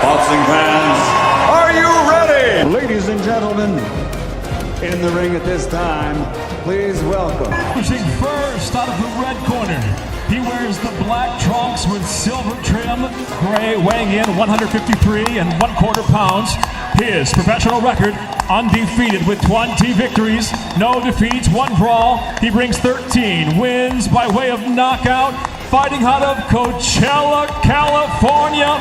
Boxing fans, are you ready? Ladies and gentlemen, in the ring at this time, please welcome. Pushing first out of the red corner. He wears the black trunks with silver trim, gray, weighing in 153 and 1/4 pounds. His professional record, undefeated with 20 victories, no defeats, 1 brawl. He brings 13 wins by way of knockout, fighting out of Coachella, California.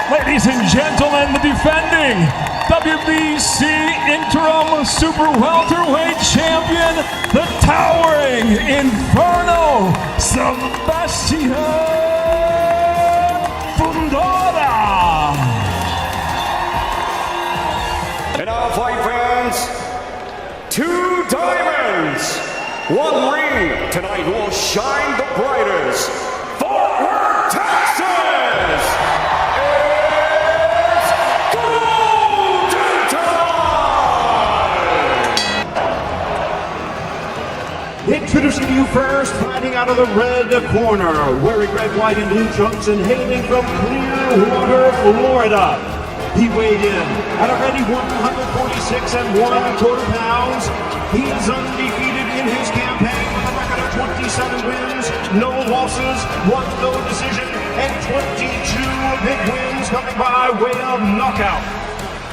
Ladies and gentlemen, the defending WBC Interim Super Welterweight Champion, the towering Inferno, Sebastian Fundora. And our fight fans, 2 diamonds, 1 ring. Tonight will shine the brightest. Fort Worth, Texas. It's golden time. Introducing you first, fighting out of the red corner, wearing red, white, and blue trunks and hailing from Clearwater, Florida. He weighed in at already 146 and 1/4 pounds. He is undefeated in his campaign with a record of 27 wins, no losses, 1 no decision, and 22 big wins coming by way of knockout.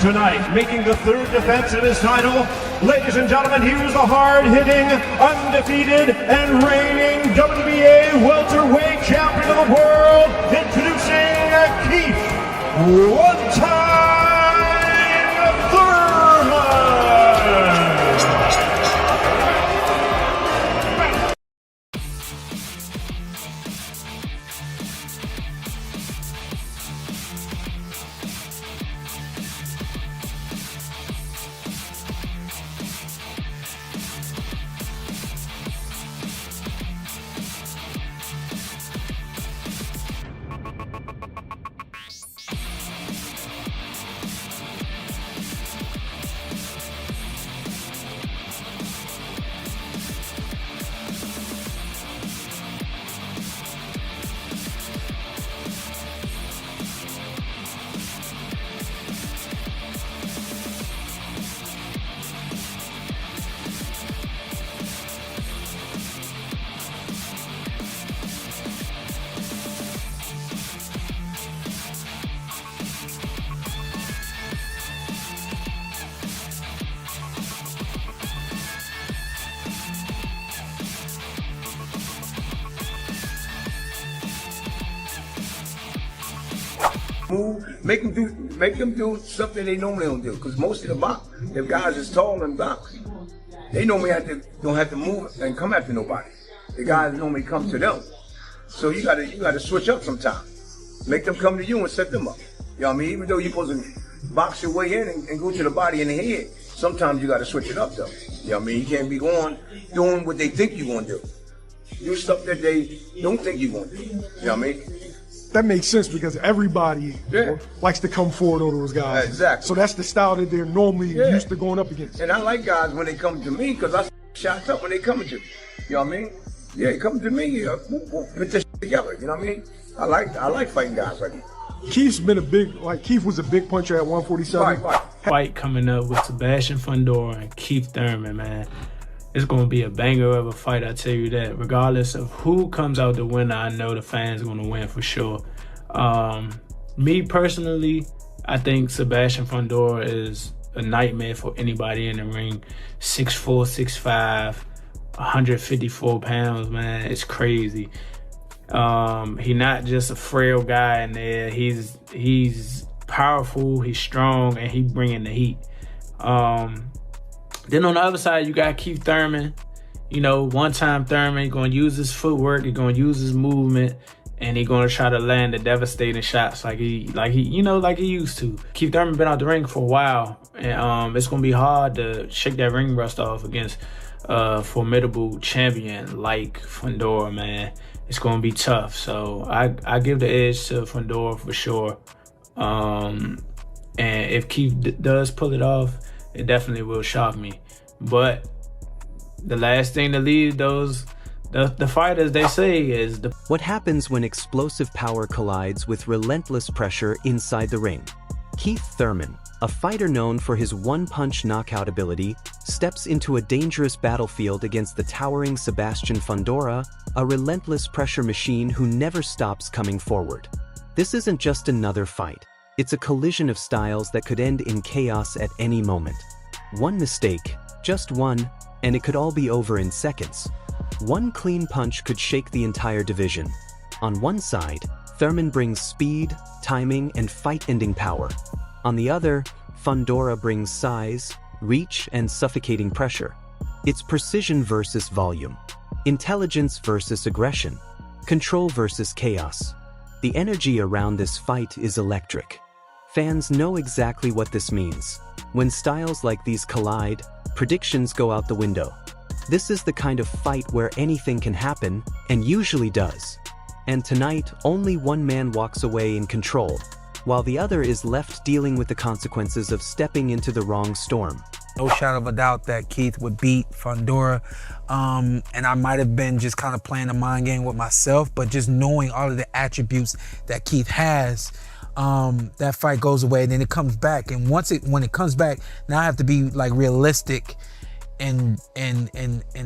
Tonight, making the 3rd defense of his title, ladies and gentlemen, here's the hard-hitting, undefeated, and reigning WBA welterweight champion of the world, introducing Keith One-Time Thurman. Move, make them do something they normally don't do. Because most of the guys is tall and box, they normally don't have to move and come after nobody. The guys normally come to them. So you gotta switch up sometimes. Make them come to you and set them up. You know what I mean? Even though you're supposed to box your way in and go to the body and the head, sometimes you gotta switch it up though. You know what I mean? You can't be doing what they think you're gonna do. Do stuff that they don't think you're gonna do. You know what I mean? That makes sense because everybody likes to come forward on those guys. Exactly. So that's the style that they're normally used to going up against. And I like guys when they come to me because I shots up when they coming to me. You know what I mean? Yeah, come to me, put this together. You know what I mean? I like fighting guys like that. Keith was a big puncher at 147. Right. Fight coming up with Sebastian Fundora and Keith Thurman, man. It's going to be a banger of a fight, I tell you that. Regardless of who comes out the winner, I know the fans are going to win for sure. Me personally, I think Sebastian Fundora is a nightmare for anybody in the ring. 6'4", 6'5", 154 pounds, man. It's crazy. He's not just a frail guy in there. He's powerful, he's strong, and he bringing the heat. Then on the other side, you got Keith Thurman. You know, one-time Thurman, going to use his footwork, he's going to use his movement, and he's going to try to land the devastating shots like he used to. Keith Thurman been out the ring for a while, and it's going to be hard to shake that ring rust off against a formidable champion like Fundora, man. It's going to be tough. So I give the edge to Fundora for sure. And if Keith does pull it off, it definitely will shock me. But the last thing to lead the fighters, they say, is what happens when explosive power collides with relentless pressure inside the ring. Keith Thurman, a fighter known for his one-punch knockout ability, steps into a dangerous battlefield against the towering Sebastian Fundora, a relentless pressure machine who never stops coming forward. This isn't just another fight. It's a collision of styles that could end in chaos at any moment. One mistake, just one, and it could all be over in seconds. One clean punch could shake the entire division. On one side, Thurman brings speed, timing, and fight-ending power. On the other, Fundora brings size, reach, and suffocating pressure. It's precision versus volume, intelligence versus aggression, control versus chaos. The energy around this fight is electric. Fans know exactly what this means. When styles like these collide, predictions go out the window. This is the kind of fight where anything can happen, and usually does. And tonight, only one man walks away in control, while the other is left dealing with the consequences of stepping into the wrong storm. No shadow of a doubt that Keith would beat Fundora. And I might have been just kind of playing a mind game with myself, but just knowing all of the attributes that Keith has, that fight goes away and then it comes back. And when it comes back, now I have to be like realistic and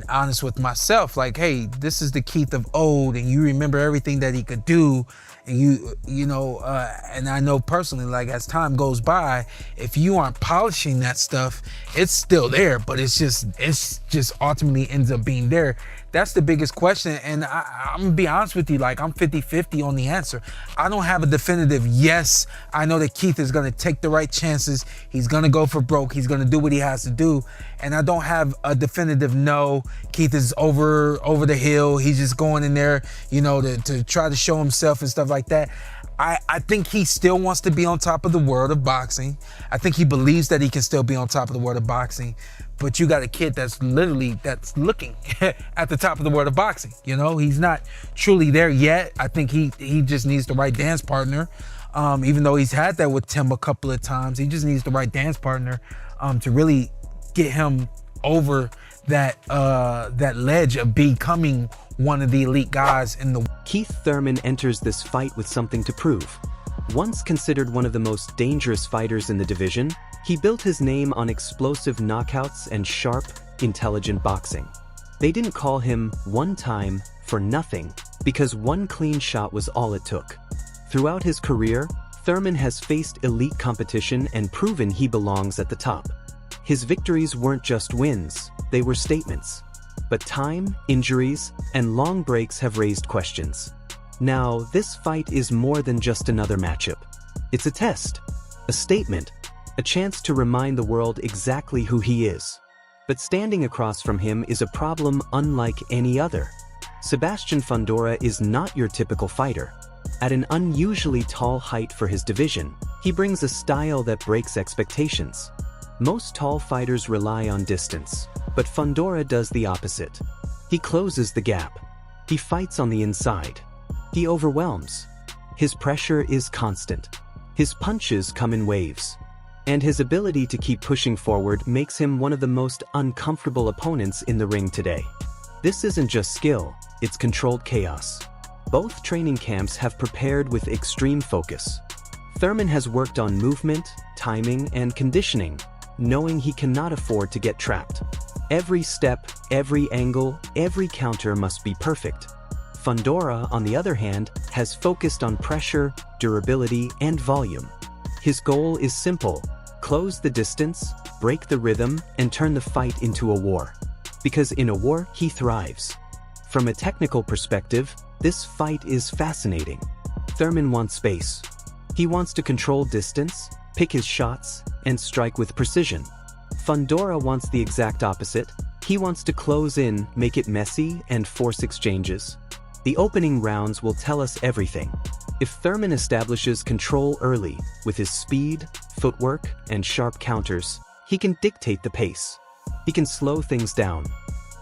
honest with myself. Like, hey, this is the Keith of old, and you remember everything that he could do. And and I know personally, like as time goes by, if you aren't polishing that stuff, it's still there, but it's just ultimately ends up being there. That's the biggest question. And I'm gonna be honest with you, like I'm 50-50 on the answer. I don't have a definitive yes. I know that Keith is gonna take the right chances. He's gonna go for broke. He's gonna do what he has to do. And I don't have a definitive no. Keith is over the hill. He's just going in there, to try to show himself and stuff like that. I think he still wants to be on top of the world of boxing. I think he believes that he can still be on top of the world of boxing. But you got a kid that's looking at the top of the world of boxing. He's not truly there yet. I think he just needs the right dance partner. Even though he's had that with Tim a couple of times, he just needs the right dance partner to really get him over that ledge of becoming one of the elite guys in the. Keith Thurman enters this fight with something to prove. Once considered one of the most dangerous fighters in the division, he built his name on explosive knockouts and sharp, intelligent boxing. They didn't call him one time for nothing, because one clean shot was all it took. Throughout his career, Thurman has faced elite competition and proven he belongs at the top. His victories weren't just wins, they were statements. But time, injuries, and long breaks have raised questions. Now, this fight is more than just another matchup. It's a test, a statement, a chance to remind the world exactly who he is. But standing across from him is a problem unlike any other. Sebastian Fundora is not your typical fighter. At an unusually tall height for his division, he brings a style that breaks expectations. Most tall fighters rely on distance, but Fundora does the opposite. He closes the gap. He fights on the inside. He overwhelms. His pressure is constant. His punches come in waves. And his ability to keep pushing forward makes him one of the most uncomfortable opponents in the ring today. This isn't just skill, it's controlled chaos. Both training camps have prepared with extreme focus. Thurman has worked on movement, timing, and conditioning, knowing he cannot afford to get trapped. Every step, every angle, every counter must be perfect. Fundora, on the other hand, has focused on pressure, durability, and volume. His goal is simple: close the distance, break the rhythm, and turn the fight into a war. Because in a war, he thrives. From a technical perspective, this fight is fascinating. Thurman wants space. He wants to control distance, pick his shots, and strike with precision. Fundora wants the exact opposite. He wants to close in, make it messy, and force exchanges. The opening rounds will tell us everything. If Thurman establishes control early, with his speed, footwork, and sharp counters, he can dictate the pace. He can slow things down.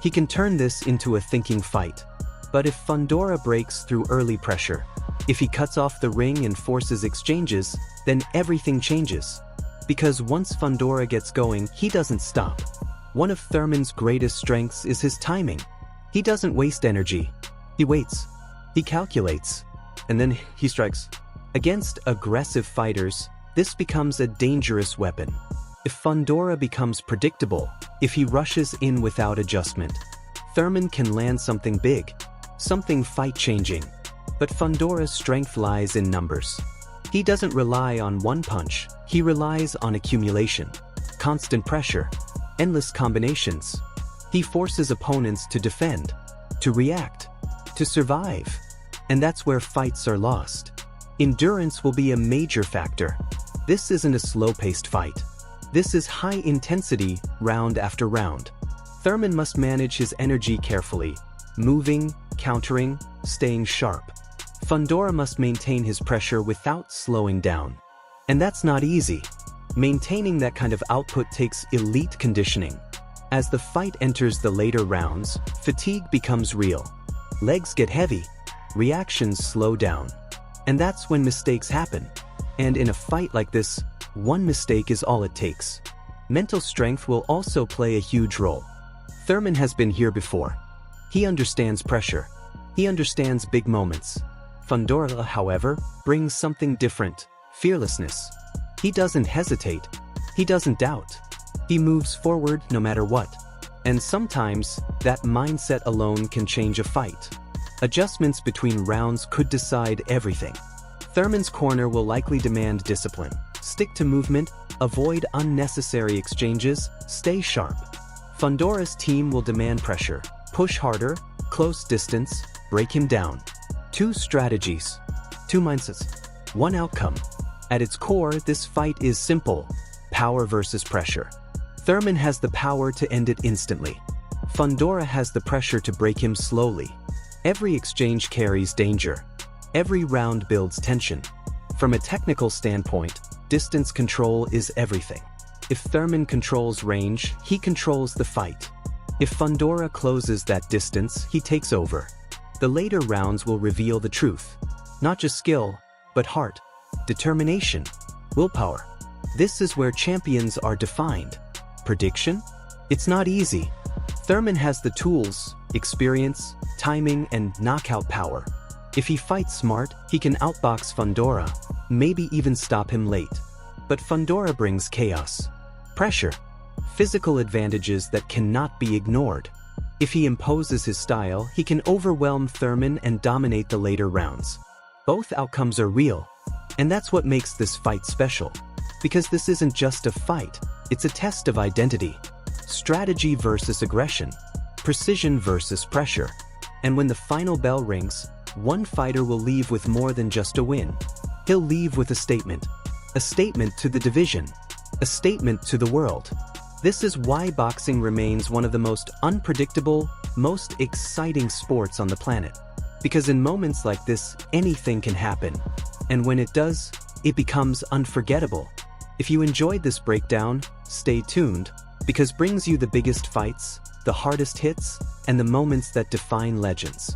He can turn this into a thinking fight. But if Fundora breaks through early pressure, if he cuts off the ring and forces exchanges, then everything changes. Because once Fundora gets going, he doesn't stop. One of Thurman's greatest strengths is his timing. He doesn't waste energy. He waits. He calculates. And then he strikes. Against aggressive fighters, this becomes a dangerous weapon. If Fundora becomes predictable, if he rushes in without adjustment, Thurman can land something big, something fight-changing. But Fundora's strength lies in numbers. He doesn't rely on one punch, he relies on accumulation, constant pressure, endless combinations. He forces opponents to defend, to react, to survive. And that's where fights are lost. Endurance will be a major factor. This isn't a slow-paced fight. This is high intensity, round after round. Thurman must manage his energy carefully, moving, countering, staying sharp. Fundora must maintain his pressure without slowing down. And that's not easy. Maintaining that kind of output takes elite conditioning. As the fight enters the later rounds, fatigue becomes real. Legs get heavy, reactions slow down. And that's when mistakes happen. And in a fight like this, one mistake is all it takes. Mental strength will also play a huge role. Thurman has been here before. He understands pressure. He understands big moments. Fundora, however, brings something different: fearlessness. He doesn't hesitate. He doesn't doubt. He moves forward no matter what. And sometimes, that mindset alone can change a fight. Adjustments between rounds could decide everything. Thurman's corner will likely demand discipline. Stick to movement, avoid unnecessary exchanges, stay sharp. Fundora's team will demand pressure. Push harder, close distance, break him down. 2 strategies, 2 mindsets, 1 outcome. At its core, this fight is simple: power versus pressure. Thurman has the power to end it instantly. Fundora has the pressure to break him slowly. Every exchange carries danger. Every round builds tension. From a technical standpoint, distance control is everything. If Thurman controls range, he controls the fight. If Fundora closes that distance, he takes over. The later rounds will reveal the truth. Not just skill, but heart, determination, willpower. This is where champions are defined. Prediction? It's not easy. Thurman has the tools, experience, timing, and knockout power. If he fights smart, he can outbox Fundora, maybe even stop him late. But Fundora brings chaos, pressure, physical advantages that cannot be ignored. If he imposes his style, he can overwhelm Thurman and dominate the later rounds. Both outcomes are real, and that's what makes this fight special. Because this isn't just a fight, it's a test of identity. Strategy versus aggression, precision versus pressure. And when the final bell rings, one fighter will leave with more than just a win. He'll leave with a statement to the division, a statement to the world. This is why boxing remains one of the most unpredictable, most exciting sports on the planet. Because in moments like this, anything can happen. And when it does, it becomes unforgettable. If you enjoyed this breakdown, stay tuned, because brings you the biggest fights, the hardest hits, and the moments that define legends.